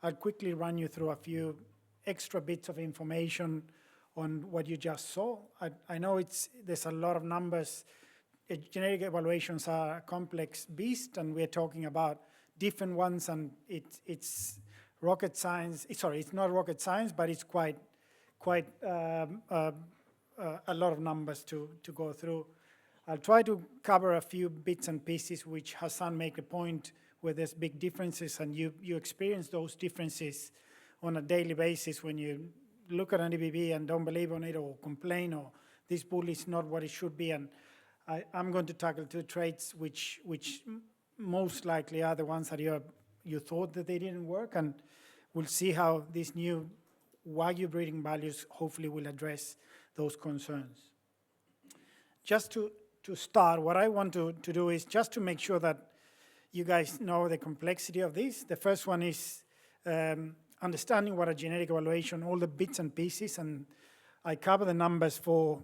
I'll quickly run you through a few extra bits of information on what you just saw. I know there's a lot of numbers. Genetic evaluations are a complex beast, and we're talking about different ones, and it's rocket science. Sorry, it's not rocket science, but it's quite a lot of numbers to go through. I'll try to cover a few bits and pieces which Hassan made a point where there's big differences, and you experience those differences on a daily basis when you look at an EBV and don't believe on it or complain or this bull is not what it should be. And I'm going to tackle two traits which most likely are the ones that you thought that they didn't work, and we'll see how these new Wagyu breeding values hopefully will address those concerns. Just to start, what I want to do is just to make sure that you guys know the complexity of this. The first one is understanding what a genetic evaluation, all the bits and pieces, and I cover the numbers for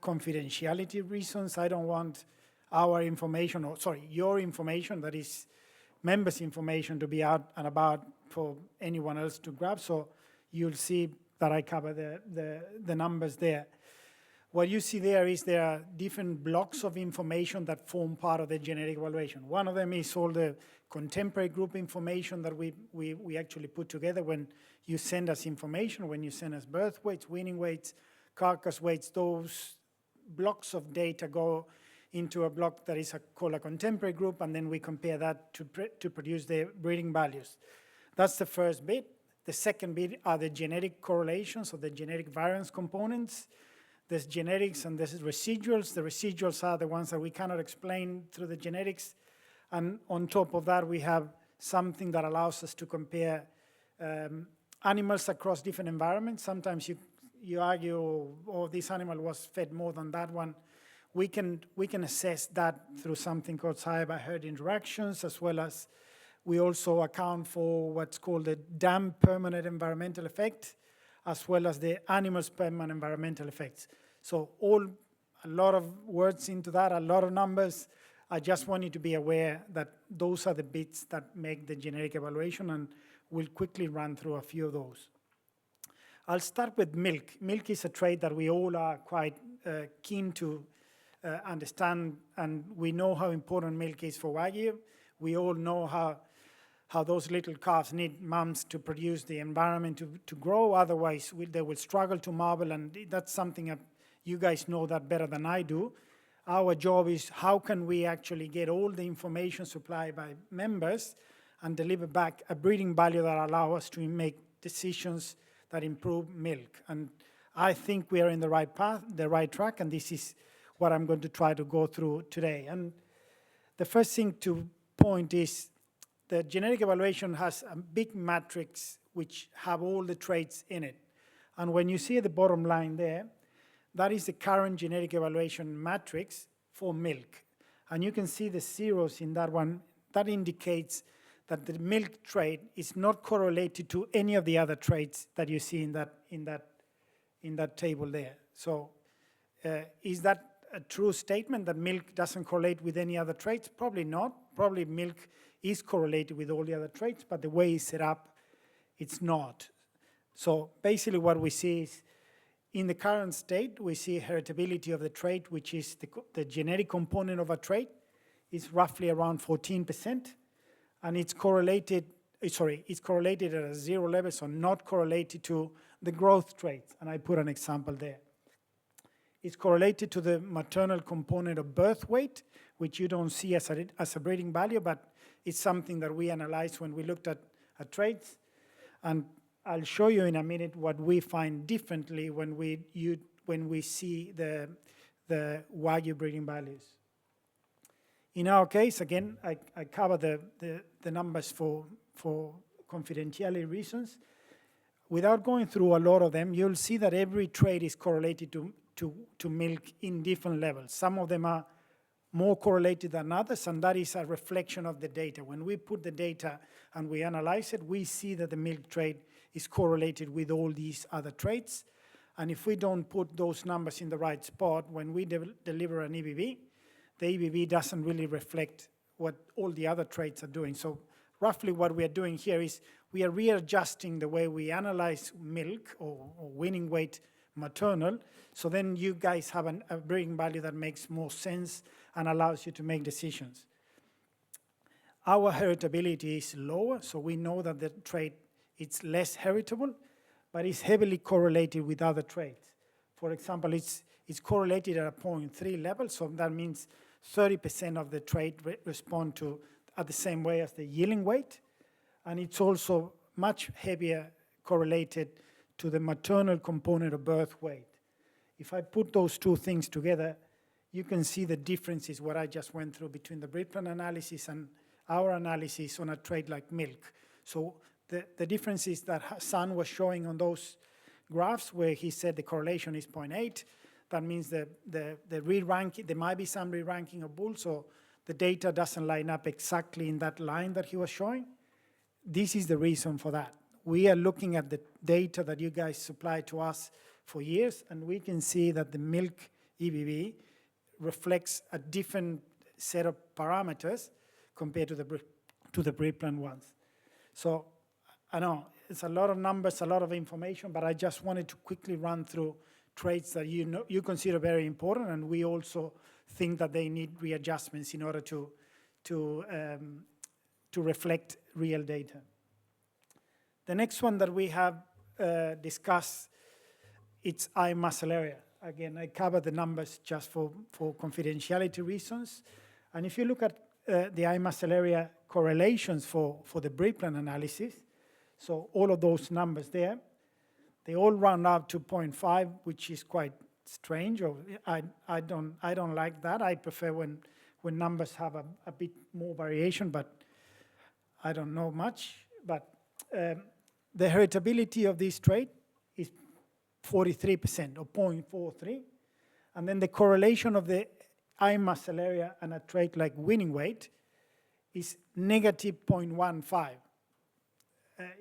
confidentiality reasons. I don't want our information, or sorry, your information, that is members' information, to be out and about for anyone else to grab. So you'll see that I cover the numbers there. What you see there is there are different blocks of information that form part of the genetic evaluation. One of them is all the contemporary group information that we actually put together when you send us information, when you send us birth weights, weaning weights, carcass weights. Those blocks of data go into a block that is called a contemporary group, and then we compare that to produce the breeding values. That's the first bit. The second bit are the genetic correlations, or the genetic variance components. There's genetics and there's residuals. The residuals are the ones that we cannot explain through the genetics. And on top of that, we have something that allows us to compare animals across different environments. Sometimes you argue, oh, this animal was fed more than that one. We can assess that through something called sire-by-herd interactions, as well as we also account for what's called the dam permanent environmental effect, as well as the animal's permanent environmental effects. So a lot of words into that, a lot of numbers. I just want you to be aware that those are the bits that make the genetic evaluation, and we'll quickly run through a few of those. I'll start with milk. Milk is a trait that we all are quite keen to understand, and we know how important milk is for Wagyu. We all know how those little calves need moms to produce the environment to grow. Otherwise, they will struggle to marble, and that's something that you guys know that better than I do. Our job is how can we actually get all the information supplied by members and deliver back a breeding value that allow us to make decisions that improve milk. And I think we are in the right path, the right track, and this is what I'm going to try to go through today. And the first thing to point is the genetic evaluation has a big matrix which have all the traits in it. And when you see the bottom line there, that is the current genetic evaluation matrix for milk. And you can see the zeros in that one. That indicates that the milk trait is not correlated to any of the other traits that you see in that table there. So is that a true statement that milk doesn't correlate with any other traits? Probably not. Probably milk is correlated with all the other traits, but the way it's set up, it's not. So basically what we see is, in the current state, we see heritability of the trait, which is the genetic component of a trait, is roughly around 14%, and it's correlated at a zero level, so not correlated to the growth traits, and I put an example there. It's correlated to the maternal component of birth weight, which you don't see as a breeding value, but it's something that we analyze when we looked at traits. And I'll show you in a minute what we find differently when we see the Wagyu breeding values. In our case, again, I cover the numbers for confidentiality reasons. Without going through a lot of them, you'll see that every trait is correlated to milk in different levels. Some of them are more correlated than others, and that is a reflection of the data. When we put the data and we analyze it, we see that the milk trait is correlated with all these other traits. And if we don't put those numbers in the right spot, when we deliver an EBV, the EBV doesn't really reflect what all the other traits are doing. So roughly what we are doing here is we are readjusting the way we analyze milk or weaning weight maternal, so then you guys have a breeding value that makes more sense and allows you to make decisions. Our heritability is lower, so we know that the trait is less heritable, but it's heavily correlated with other traits. For example, it's correlated at a 0.3 level, so that means 30% of the trait respond to at the same way as the yielding weight, and it's also much heavier correlated to the maternal component of birth weight. If I put those two things together, you can see the differences, what I just went through between the breed plan analysis and our analysis on a trait like milk. So the differences that Hassan was showing on those graphs where he said the correlation is 0.8, that means the re-ranking, there might be some re-ranking of bulls, so the data doesn't line up exactly in that line that he was showing. This is the reason for that. We are looking at the data that you guys supplied to us for years, and we can see that the milk EBV reflects a different set of parameters compared to the breed plan ones. So I know it's a lot of numbers, a lot of information, but I just wanted to quickly run through traits that you consider very important, and we also think that they need readjustments in order to reflect real data. The next one that we have discussed, it's eye muscle area. Again, I covered the numbers just for confidentiality reasons. And if you look at the eye muscle area correlations for the breed plan analysis, so all of those numbers there, they all round up to 0.5, which is quite strange. Or I don't like that. I prefer when numbers have a bit more variation, but I don't know much. But the heritability of this trait is 43% or 0.43. And then the correlation of the eye muscle area and a trait like winning weight is negative 0.15.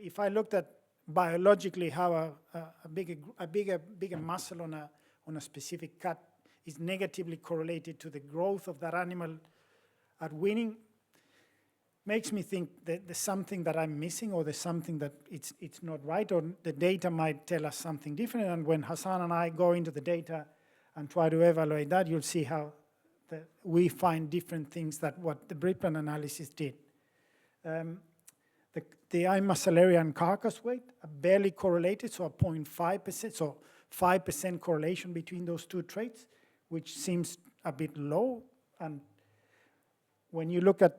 If I looked at biologically how a bigger muscle on a specific cat is negatively correlated to the growth of that animal at winning, makes me think that there's something that I'm missing, or there's something that it's not right, or the data might tell us something different. And when Hassan and I go into the data and try to evaluate that, you'll see how we find different things that what the breed plan analysis did. The eye muscle area and carcass weight are barely correlated, so a 0.5%, so 5% correlation between those two traits, which seems a bit low. And when you look at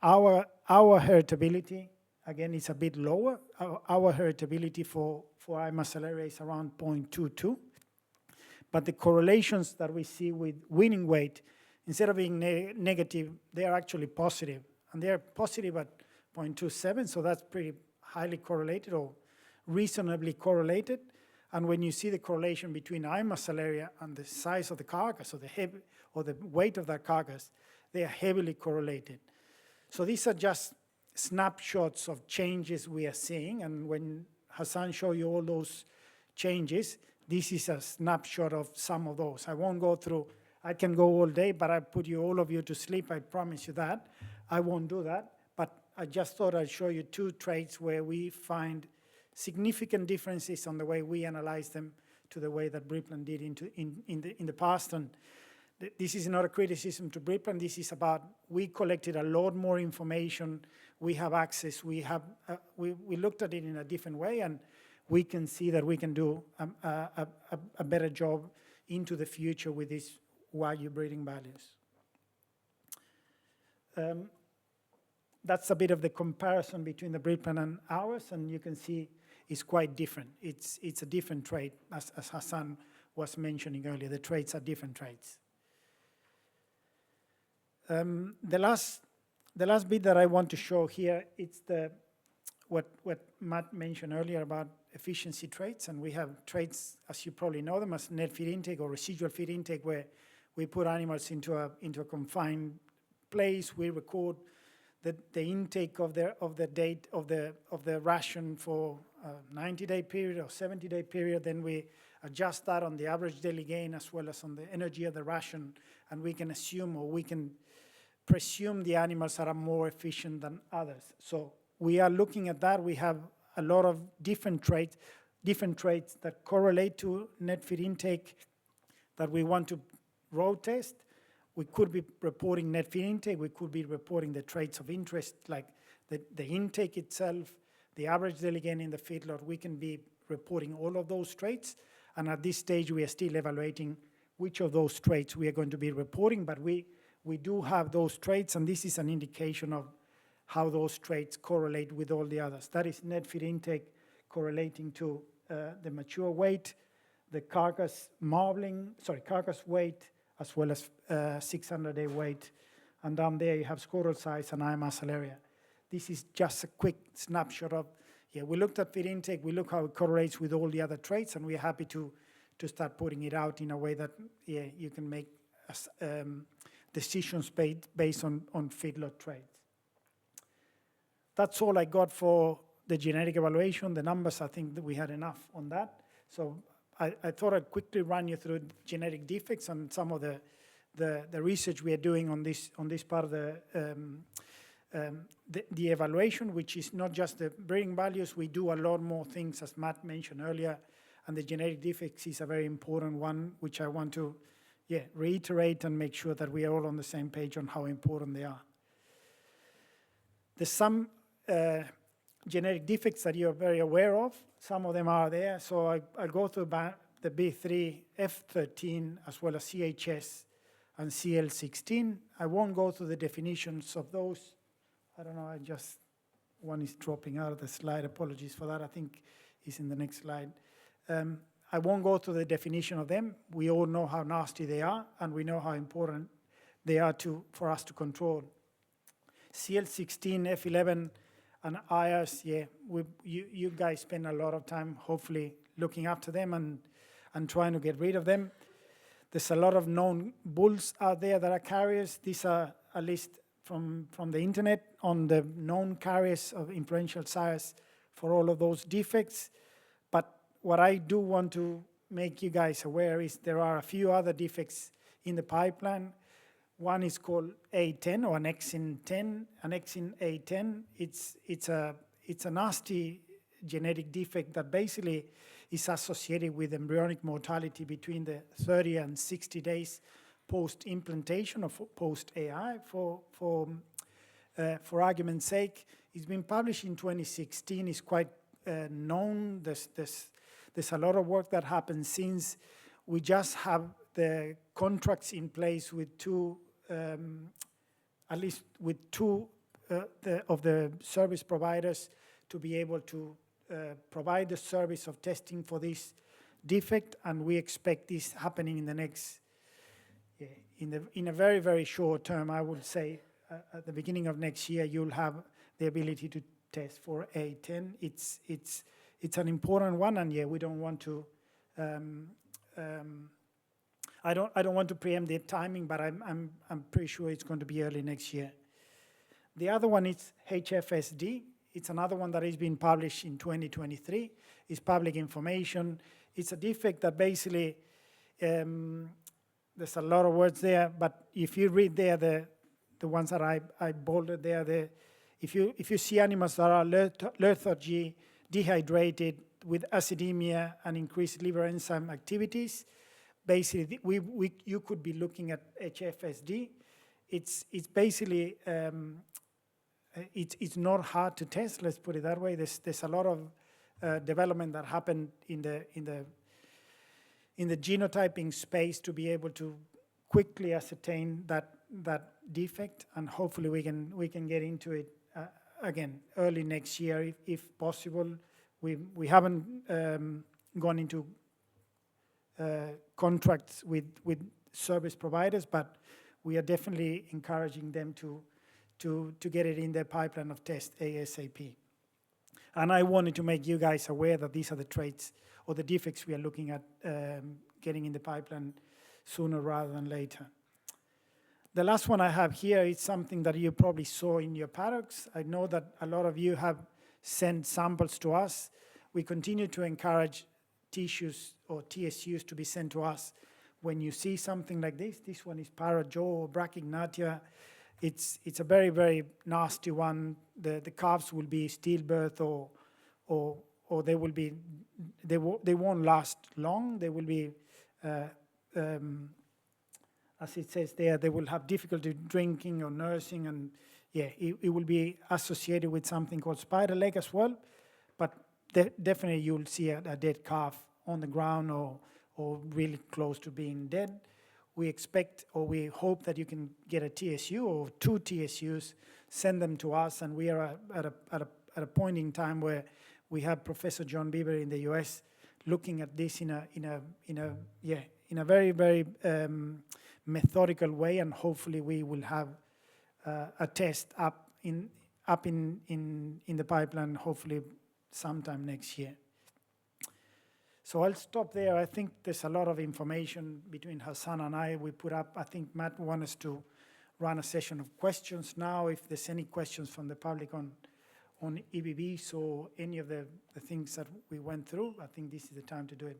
our heritability, again, it's a bit lower. Our heritability for eye muscle area is around 0.22. But the correlations that we see with winning weight, instead of being negative, they are actually positive. And they are positive at 0.27, so that's pretty highly correlated or reasonably correlated. And when you see the correlation between eye muscle area and the size of the carcass, or the weight of that carcass, they are heavily correlated. So these are just snapshots of changes we are seeing. And when Hassan showed you all those changes, this is a snapshot of some of those. I won't go through, I can go all day, but I put all of you to sleep, I promise you that. I won't do that, but I just thought I'd show you two traits where we find significant differences on the way we analyze them to the way that breed plan did in the past. And this is not a criticism to breed plan. This is about, we collected a lot more information. We have access. We looked at it in a different way, and we can see that we can do a better job into the future with these Wagyu breeding values. That's a bit of the comparison between the breed plan and ours, and you can see it's quite different. It's a different trait, as Hassan was mentioning earlier. The traits are different traits. The last bit that I want to show here, it's what Matt mentioned earlier about efficiency traits, and we have traits, as you probably know them, as net feed intake or residual feed intake, where we put animals into a confined place. We record the intake of the ration for a 90-day period or 70-day period. Then we adjust that on the average daily gain as well as on the energy of the ration, and we can assume, or we can presume the animals are more efficient than others. So we are looking at that. We have a lot of different traits that correlate to net feed intake that we want to road test. We could be reporting net feed intake. We could be reporting the traits of interest, like the intake itself, the average daily gain in the feedlot. We can be reporting all of those traits. And at this stage, we are still evaluating which of those traits we are going to be reporting. But we do have those traits, and this is an indication of how those traits correlate with all the others. That is net feed intake correlating to the mature weight, the carcass weight, as well as 600-day weight. And down there you have scrotal size and eye muscle area. This is just a quick snapshot of, we looked at feed intake, we look how it correlates with all the other traits, and we're happy to start putting it out in a way that, you can make decisions based on feedlot traits. That's all I got for the genetic evaluation. The numbers, I think that we had enough on that. So I thought I'd quickly run you through genetic defects and some of the research we are doing on this part of the evaluation, which is not just the breeding values. We do a lot more things, as Matt mentioned earlier, and the genetic defects is a very important one, which I want to reiterate and make sure that we are all on the same page on how important they are. There's some genetic defects that you're very aware of. Some of them are there. So I'll go through the B3, F13, as well as CHS and CL16. I won't go through the definitions of those. I don't know, one is dropping out of the slide. Apologies for that. I think it's in the next slide. I won't go through the definition of them. We all know how nasty they are, and we know how important they are for us to control. CL16, F11, and IRs, you guys spend a lot of time, hopefully, looking after them and trying to get rid of them. There's a lot of known bulls out there that are carriers. These are a list from the internet on the known carriers of influential sires for all of those defects. But what I do want to make you guys aware is there are a few other defects in the pipeline. One is called A10 or annexin 10, annexin A10. It's a nasty genetic defect that basically is associated with embryonic mortality between the 30 and 60 days post-implantation or post-AI. For argument's sake, it's been published in 2016. It's quite known. There's a lot of work that happened since. We just have the contracts in place with at least with two of the service providers to be able to provide the service of testing for this defect, and we expect this happening in the next, in a very, very short term. I would say at the beginning of next year, you'll have the ability to test for A10. It's an important one, and we don't want to. I don't want to preempt the timing, but I'm pretty sure it's going to be early next year. The other one is HFSD. It's another one that is being published in 2023. It's public information. It's a defect that basically, there's a lot of words there, but if you read there the ones that I bolded there, if you see animals that are lethargy, dehydrated, with acidemia and increased liver enzyme activities, basically you could be looking at HFSD. It's basically it's not hard to test. Let's put it that way. There's a lot of development that happened in the genotyping space to be able to quickly ascertain that defect, and hopefully we can get into it again early next year if possible. We haven't gone into contracts with service providers, but we are definitely encouraging them to get it in their pipeline of test ASAP. And I wanted to make you guys aware that these are the traits or the defects we are looking at getting in the pipeline sooner rather than later. The last one I have here is something that you probably saw in your paddocks. I know that a lot of you have sent samples to us. We continue to encourage tissues or TSUs to be sent to us when you see something like this. This one is parajaw or brachygnathia. it's a very, very nasty one. The calves will be stillbirth or they will be, they won't last long. They will be, as it says there, they will have difficulty drinking or nursing, and yeah, it will be associated with something called spider leg as well. But definitely you'll see a dead calf on the ground or really close to being dead. We expect or we hope that you can get a TSU or 2 TSUs, send them to us, and we are at a point in time where we have Professor John Bieber in the US looking at this in a very, very methodical way, and hopefully we will have a test up in the pipeline, hopefully sometime next year. So I'll stop there. I think there's a lot of information between Hassan and I. We put up, I think Matt wants us to run a session of questions now. If there's any questions from the public on EBVs or any of the things that we went through, I think this is the time to do it.